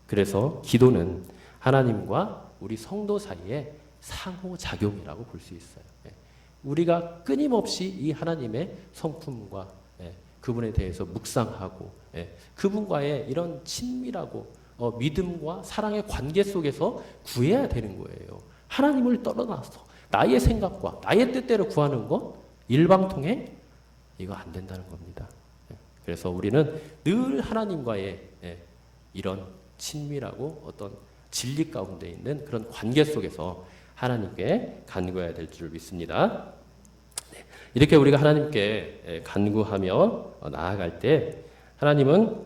그래서 기도는 하나님과 우리 성도 사이의 상호작용이라고 볼 수 있어요. 우리가 끊임없이 이 하나님의 성품과 그분에 대해서 묵상하고 그분과의 이런 친밀하고 믿음과 사랑의 관계 속에서 구해야 되는 거예요. 하나님을 떠나서 나의 생각과 나의 뜻대로 구하는 것 일방통행 이거 안 된다는 겁니다. 그래서 우리는 늘 하나님과의 이런 친밀하고 어떤 진리 가운데 있는 그런 관계 속에서 하나님께 간구해야 될 줄 믿습니다. 이렇게 우리가 하나님께 간구하며 나아갈 때 하나님은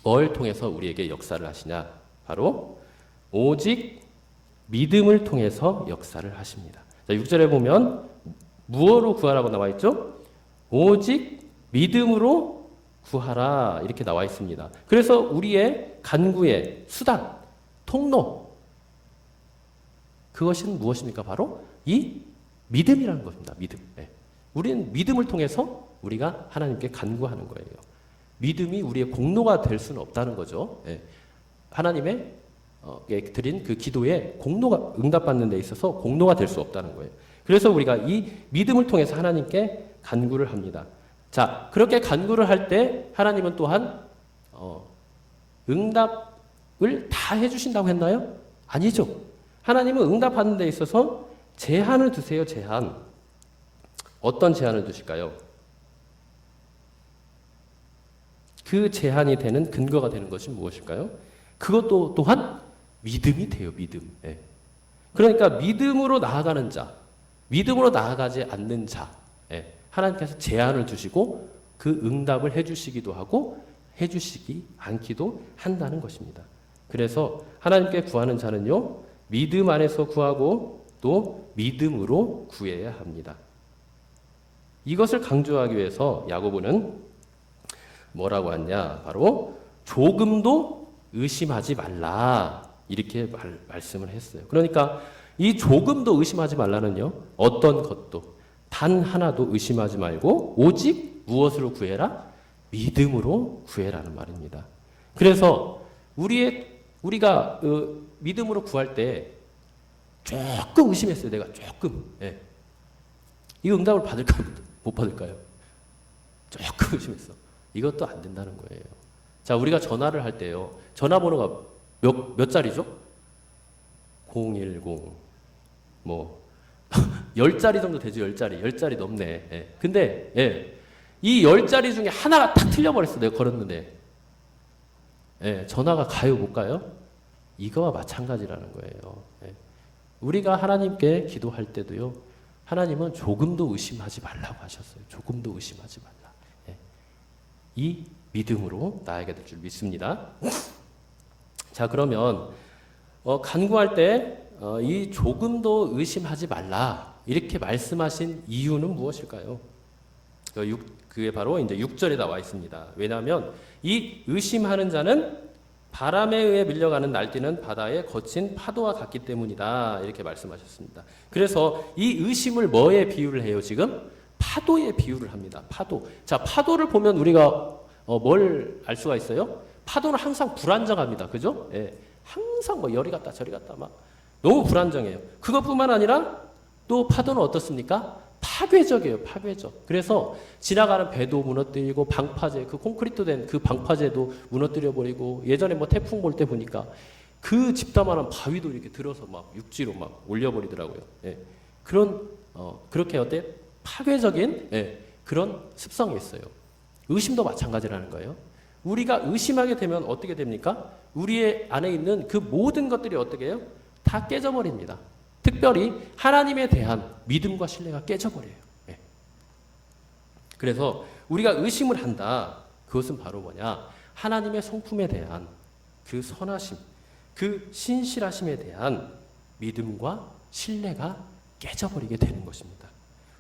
뭘 통해서 우리에게 역사를 하시냐? 바로 오직 믿음을 통해서 역사를 하십니다. 자, 6절에 보면 무엇으로 구하라고 나와 있죠? 오직 믿음으로 구하라 이렇게 나와 있습니다. 그래서 우리의 간구의 수단, 통로 그것은 무엇입니까? 바로 이 믿음이라는 것입니다. 믿음. 우리는 믿음을 통해서 우리가 하나님께 간구하는 거예요. 믿음이 우리의 공로가 될 수는 없다는 거죠. 하나님의 드린 그 기도에 공로가 응답받는 데 있어서 공로가 될 수 없다는 거예요. 그래서 우리가 이 믿음을 통해서 하나님께 간구를 합니다. 자, 그렇게 간구를 할 때 하나님은 또한 응답을 다 해주신다고 했나요? 아니죠. 하나님은 응답하는 데 있어서 제한을 두세요. 제한. 어떤 제한을 두실까요? 그 제한이 되는 근거가 되는 것이 무엇일까요? 그것도 또한 믿음이 돼요. 믿음. 그러니까 믿음으로 나아가는 자, 믿음으로 나아가지 않는 자, 하나님께서 제한을 두시고 그 응답을 해주시기도 하고 해주시기 않기도 한다는 것입니다. 그래서 하나님께 구하는 자는요, 믿음 안에서 구하고 또 믿음으로 구해야 합니다. 이것을 강조하기 위해서 야고보는 뭐라고 하냐? 바로 조금도 의심하지 말라. 이렇게 말씀을 했어요. 그러니까 이 조금도 의심하지 말라는요, 어떤 것도 단 하나도 의심하지 말고 오직 무엇으로 구해라? 믿음으로 구해라는 말입니다. 그래서 우리가 믿음으로 구할 때 조금 의심했어요. 내가 조금. 예. 이 응답을 받을까요? 못 받을까요? 조금 의심했어. 이것도 안 된다는 거예요. 자, 우리가 전화를 할 때요. 전화번호가 몇 자리죠? 010. 뭐 10자리 정도 되죠. 10자리 넘네. 예. 근데 이 10자리 중에 하나가 탁 틀려버렸어. 내가 걸었는데. 전화가 가요, 못 가요? 이거와 마찬가지라는 거예요. 우리가 하나님께 기도할 때도요, 하나님은 조금도 의심하지 말라고 하셨어요. 조금도 의심하지 말라. 이 믿음으로 나아가게 될 줄 믿습니다. 자, 그러면 간구할 때 이 조금도 의심하지 말라 이렇게 말씀하신 이유는 무엇일까요? 그게 바로 이제 6절에 나와 있습니다. 왜냐하면 이 의심하는 자는 바람에 의해 밀려가는 날뛰는 바다의 거친 파도와 같기 때문이다. 이렇게 말씀하셨습니다. 그래서 이 의심을 뭐에 비유를 해요? 지금 파도에 비유를 합니다. 파도. 자, 파도를 보면 우리가 뭘 알 수가 있어요? 파도는 항상 불안정합니다. 그죠? 항상 뭐 열이 갔다 저리 갔다 막 너무 불안정해요. 그것뿐만 아니라 또 파도는 어떻습니까? 파괴적이에요. 파괴적. 그래서 지나가는 배도 무너뜨리고 방파제, 그 콘크리트 된 그 방파제도 무너뜨려 버리고, 예전에 뭐 태풍 볼 때 보니까 그 집다만한 바위도 이렇게 들어서 막 육지로 막 올려버리더라고요. 그렇게 어때? 파괴적인 그런 습성이 있어요. 의심도 마찬가지라는 거예요. 우리가 의심하게 되면 어떻게 됩니까? 우리의 안에 있는 그 모든 것들이 어떻게 해요? 다 깨져버립니다. 특별히 하나님에 대한 믿음과 신뢰가 깨져버려요. 그래서 우리가 의심을 한다. 그것은 바로 뭐냐? 하나님의 성품에 대한 그 선하심, 그 신실하심에 대한 믿음과 신뢰가 깨져버리게 되는 것입니다.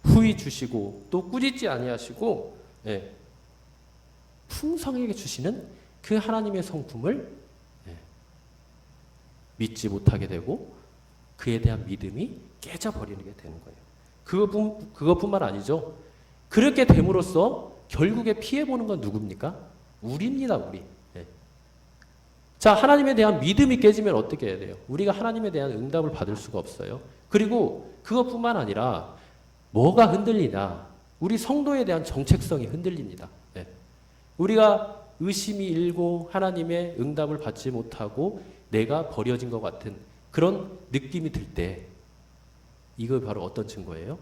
후히 주시고 또 꾸짖지 아니하시고 풍성하게 주시는 그 하나님의 성품을 믿지 못하게 되고 그에 대한 믿음이 깨져버리게 되는 거예요. 그것뿐만 아니죠. 그렇게 됨으로써 결국에 피해보는 건 누굽니까? 우리입니다. 우리. 자, 하나님에 대한 믿음이 깨지면 어떻게 해야 돼요? 우리가 하나님에 대한 응답을 받을 수가 없어요. 그리고 그것뿐만 아니라 뭐가 흔들리냐? 우리 성도에 대한 정체성이 흔들립니다. 우리가 의심이 일고 하나님의 응답을 받지 못하고 내가 버려진 것 같은 그런 느낌이 들 때, 이거 바로 어떤 증거예요?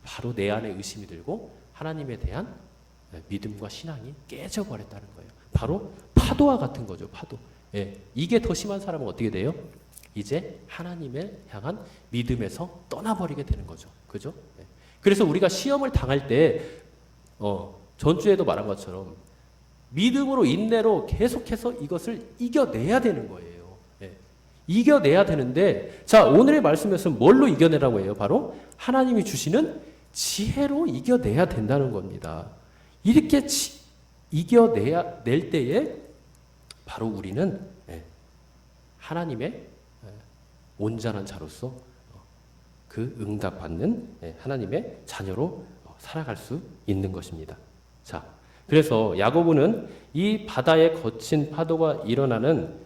바로 내 안에 의심이 들고 하나님에 대한 믿음과 신앙이 깨져버렸다는 거예요. 바로 파도와 같은 거죠. 파도. 이게 더 심한 사람은 어떻게 돼요? 이제 하나님을 향한 믿음에서 떠나버리게 되는 거죠. 그죠? 그래서 우리가 시험을 당할 때 전주에도 말한 것처럼 믿음으로 인내로 계속해서 이것을 이겨내야 되는 거예요. 이겨내야 되는데, 자, 오늘의 말씀에서는 뭘로 이겨내라고 해요? 바로 하나님이 주시는 지혜로 이겨내야 된다는 겁니다. 이렇게 이겨내야 낼 때에 바로 우리는 하나님의 온전한 자로서 그 응답받는 하나님의 자녀로 살아갈 수 있는 것입니다. 자, 그래서 야고보는 이 바다에 거친 파도가 일어나는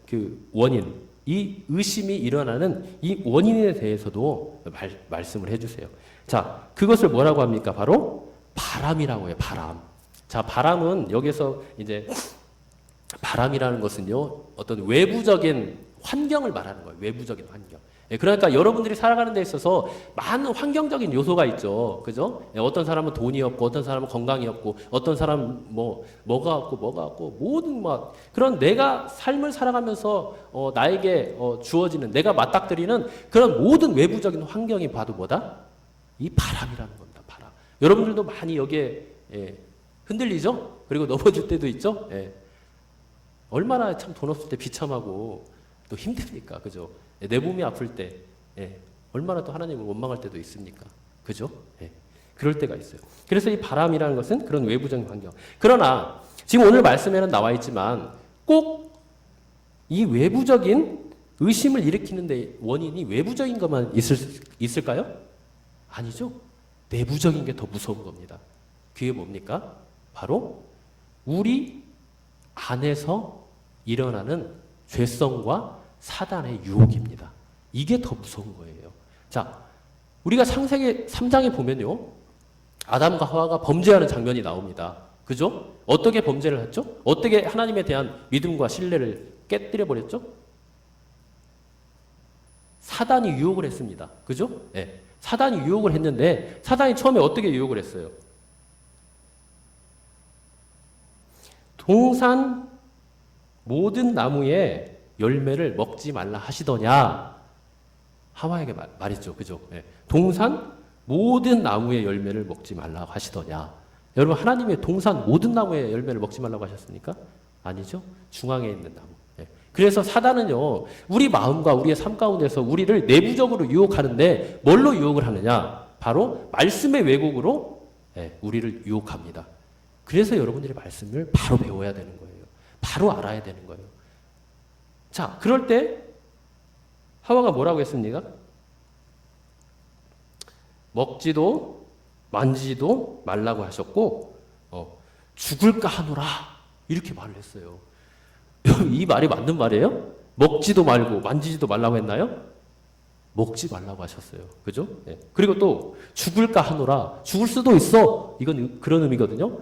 그 원인, 이 의심이 일어나는 이 원인에 대해서도 말씀을 해주세요. 자, 그것을 뭐라고 합니까? 바로 바람이라고 해요. 바람. 자, 바람은 여기서 이제 바람이라는 것은요, 어떤 외부적인 환경을 말하는 거예요. 외부적인 환경. 그러니까 여러분들이 살아가는 데 있어서 많은 환경적인 요소가 있죠. 그죠? 어떤 사람은 돈이 없고, 어떤 사람은 건강이 없고, 어떤 사람은 뭐가 없고, 모든 그런 내가 삶을 살아가면서 나에게 주어지는, 내가 맞닥뜨리는 그런 모든 외부적인 환경이 봐도 뭐다? 이 바람이라는 겁니다. 바람. 여러분들도 많이 여기에 흔들리죠? 그리고 넘어질 때도 있죠? 얼마나 참 돈 없을 때 비참하고 또 힘듭니까? 그죠? 내 몸이 아플 때 얼마나 또 하나님을 원망할 때도 있습니까? 그죠? 그럴 때가 있어요. 그래서 이 바람이라는 것은 그런 외부적인 환경. 그러나 지금 오늘 말씀에는 나와 있지만 꼭 이 외부적인 의심을 일으키는 데 원인이 외부적인 것만 있을까요? 아니죠. 내부적인 게 더 무서운 겁니다. 그게 뭡니까? 바로 우리 안에서 일어나는 죄성과 사단의 유혹입니다. 이게 더 무서운 거예요. 자, 우리가 창세기 3장에 보면요. 아담과 하와가 범죄하는 장면이 나옵니다. 그죠? 어떻게 범죄를 했죠? 어떻게 하나님에 대한 믿음과 신뢰를 깨뜨려 버렸죠? 사단이 유혹을 했습니다. 그죠? 사단이 유혹을 했는데 사단이 처음에 어떻게 유혹을 했어요? 동산 모든 나무의 열매를 먹지 말라 하시더냐? 하와에게 말했죠. 그죠? 동산 모든 나무의 열매를 먹지 말라고 하시더냐? 여러분, 하나님의 동산 모든 나무의 열매를 먹지 말라고 하셨습니까? 아니죠. 중앙에 있는 나무. 그래서 사단은요, 우리 마음과 우리의 삶 가운데서 우리를 내부적으로 유혹하는데 뭘로 유혹을 하느냐? 바로 말씀의 왜곡으로 우리를 유혹합니다. 그래서 여러분들이 말씀을 바로 배워야 되는 거예요. 바로 알아야 되는 거예요. 자, 그럴 때 하와가 뭐라고 했습니까? 먹지도 만지지도 말라고 하셨고 죽을까 하노라 이렇게 말을 했어요. 이 말이 맞는 말이에요? 먹지도 말고 만지지도 말라고 했나요? 먹지 말라고 하셨어요. 그죠? 그리고 또 죽을까 하노라. 죽을 수도 있어. 이건 그런 의미거든요.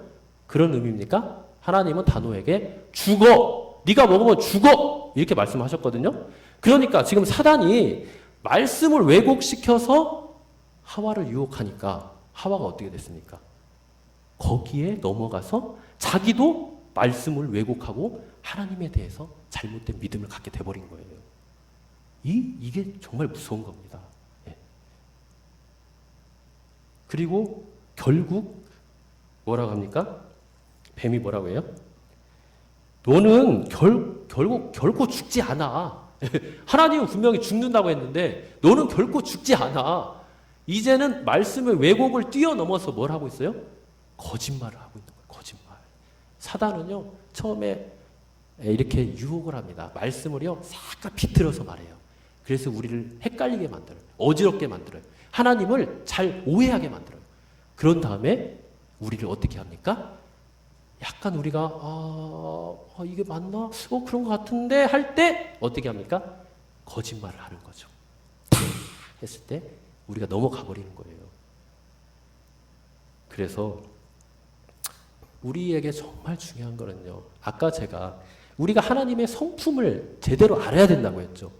그런 의미입니까? 하나님은 다노에게 죽어. 네가 먹으면 죽어. 이렇게 말씀하셨거든요. 그러니까 지금 사단이 말씀을 왜곡시켜서 하와를 유혹하니까 하와가 어떻게 됐습니까? 거기에 넘어가서 자기도 말씀을 왜곡하고 하나님에 대해서 잘못된 믿음을 갖게 돼버린 거예요. 이게 정말 무서운 겁니다. 그리고 결국 뭐라고 합니까? 뱀이 뭐라고 해요? 너는 결코 죽지 않아. 하나님은 분명히 죽는다고 했는데 너는 결코 죽지 않아. 이제는 말씀의 왜곡을 뛰어넘어서 뭘 하고 있어요? 거짓말을 하고 있는 거예요. 거짓말. 사단은요, 처음에 이렇게 유혹을 합니다. 말씀을요, 싹 비틀어서 말해요. 그래서 우리를 헷갈리게 만들어요. 어지럽게 만들어요. 하나님을 잘 오해하게 만들어요. 그런 다음에 우리를 어떻게 합니까? 약간 우리가 이게 맞나? 그런 것 같은데 할 때 어떻게 합니까? 거짓말을 하는 거죠. 했을 때 우리가 넘어가 버리는 거예요. 그래서 우리에게 정말 중요한 거는요. 아까 제가 우리가 하나님의 성품을 제대로 알아야 된다고 했죠.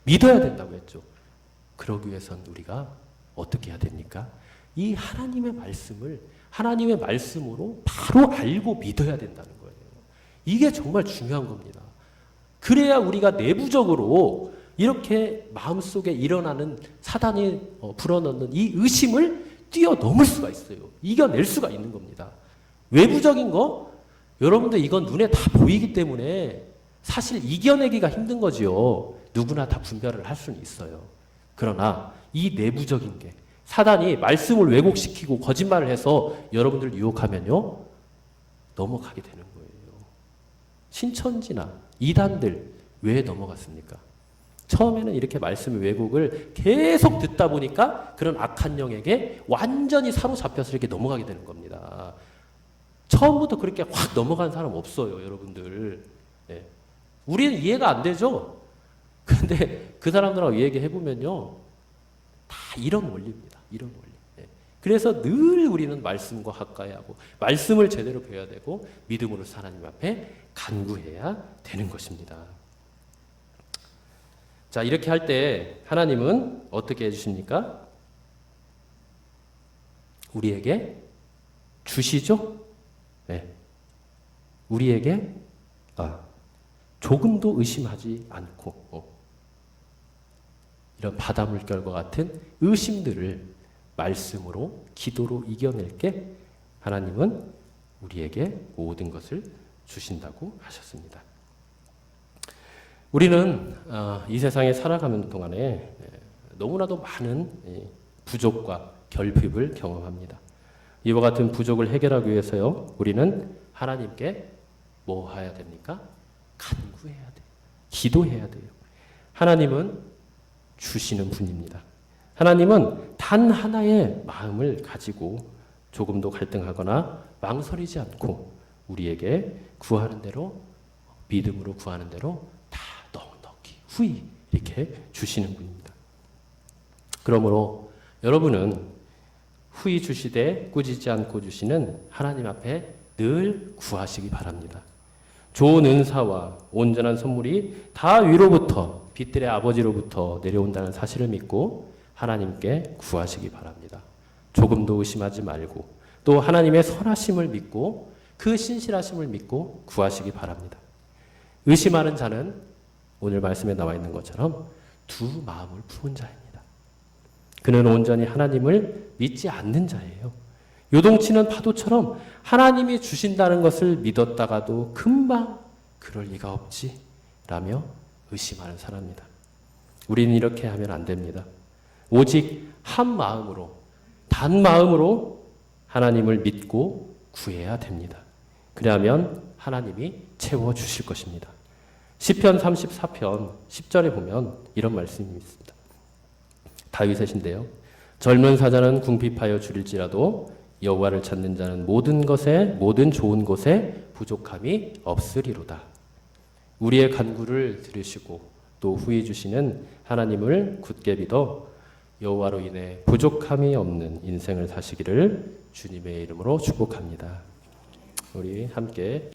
믿어야 된다고 했죠. 그러기 위해서는 우리가 어떻게 해야 됩니까? 이 하나님의 말씀을 하나님의 말씀으로 바로 알고 믿어야 된다는 거예요. 이게 정말 중요한 겁니다. 그래야 우리가 내부적으로 이렇게 마음속에 일어나는 사단이 불어넣는 이 의심을 뛰어넘을 수가 있어요. 이겨낼 수가 있는 겁니다. 외부적인 거 여러분들 이건 눈에 다 보이기 때문에 사실 이겨내기가 힘든 거지요. 누구나 다 분별을 할 수는 있어요. 그러나 이 내부적인 게 사단이 말씀을 왜곡시키고 거짓말을 해서 여러분들을 유혹하면요. 넘어가게 되는 거예요. 신천지나 이단들 왜 넘어갔습니까? 처음에는 이렇게 말씀의 왜곡을 계속 듣다 보니까 그런 악한 영에게 완전히 사로잡혀서 이렇게 넘어가게 되는 겁니다. 처음부터 그렇게 확 넘어간 사람 없어요, 여러분들. 우리는 이해가 안 되죠? 근데 그 사람들하고 얘기해보면요. 다 이런 원리입니다. 이런 원리. 그래서 늘 우리는 말씀과 가까이 하고 말씀을 제대로 배워야 되고 믿음으로서 하나님 앞에 간구해야 되는 것입니다. 자, 이렇게 할 때 하나님은 어떻게 해주십니까? 우리에게 주시죠? 우리에게 조금도 의심하지 않고 이런 바다물결과 같은 의심들을 말씀으로 기도로 이겨낼게 하나님은 우리에게 모든 것을 주신다고 하셨습니다. 우리는 이 세상에 살아가는 동안에 너무나도 많은 부족과 결핍을 경험합니다. 이와 같은 부족을 해결하기 위해서요, 우리는 하나님께 뭐 해야 됩니까? 간구해야 돼요. 기도해야 돼요. 하나님은 주시는 분입니다. 하나님은 단 하나의 마음을 가지고 조금도 갈등하거나 망설이지 않고 우리에게 구하는 대로, 믿음으로 구하는 대로 다 넉넉히 후히 이렇게 주시는 분입니다. 그러므로 여러분은 후히 주시되 꾸짖지 않고 주시는 하나님 앞에 늘 구하시기 바랍니다. 좋은 은사와 온전한 선물이 다 위로부터, 빛들의 아버지로부터 내려온다는 사실을 믿고 하나님께 구하시기 바랍니다. 조금도 의심하지 말고 또 하나님의 선하심을 믿고 그 신실하심을 믿고 구하시기 바랍니다. 의심하는 자는 오늘 말씀에 나와 있는 것처럼 두 마음을 품은 자입니다. 그는 온전히 하나님을 믿지 않는 자예요. 요동치는 파도처럼 하나님이 주신다는 것을 믿었다가도 금방 그럴 리가 없지 라며 의심하는 사람입니다. 우리는 이렇게 하면 안 됩니다. 오직 한 마음으로, 단 마음으로 하나님을 믿고 구해야 됩니다. 그래야만 하나님이 채워주실 것입니다. 시편 34편 10절에 보면 이런 말씀이 있습니다. 다윗의신데요. 젊은 사자는 궁핍하여 줄일지라도 여호와를 찾는 자는 모든 것에, 모든 좋은 것에 부족함이 없으리로다. 우리의 간구를 들으시고 또 후히 주시는 하나님을 굳게 믿어 여호와로 인해 부족함이 없는 인생을 사시기를 주님의 이름으로 축복합니다. 우리 함께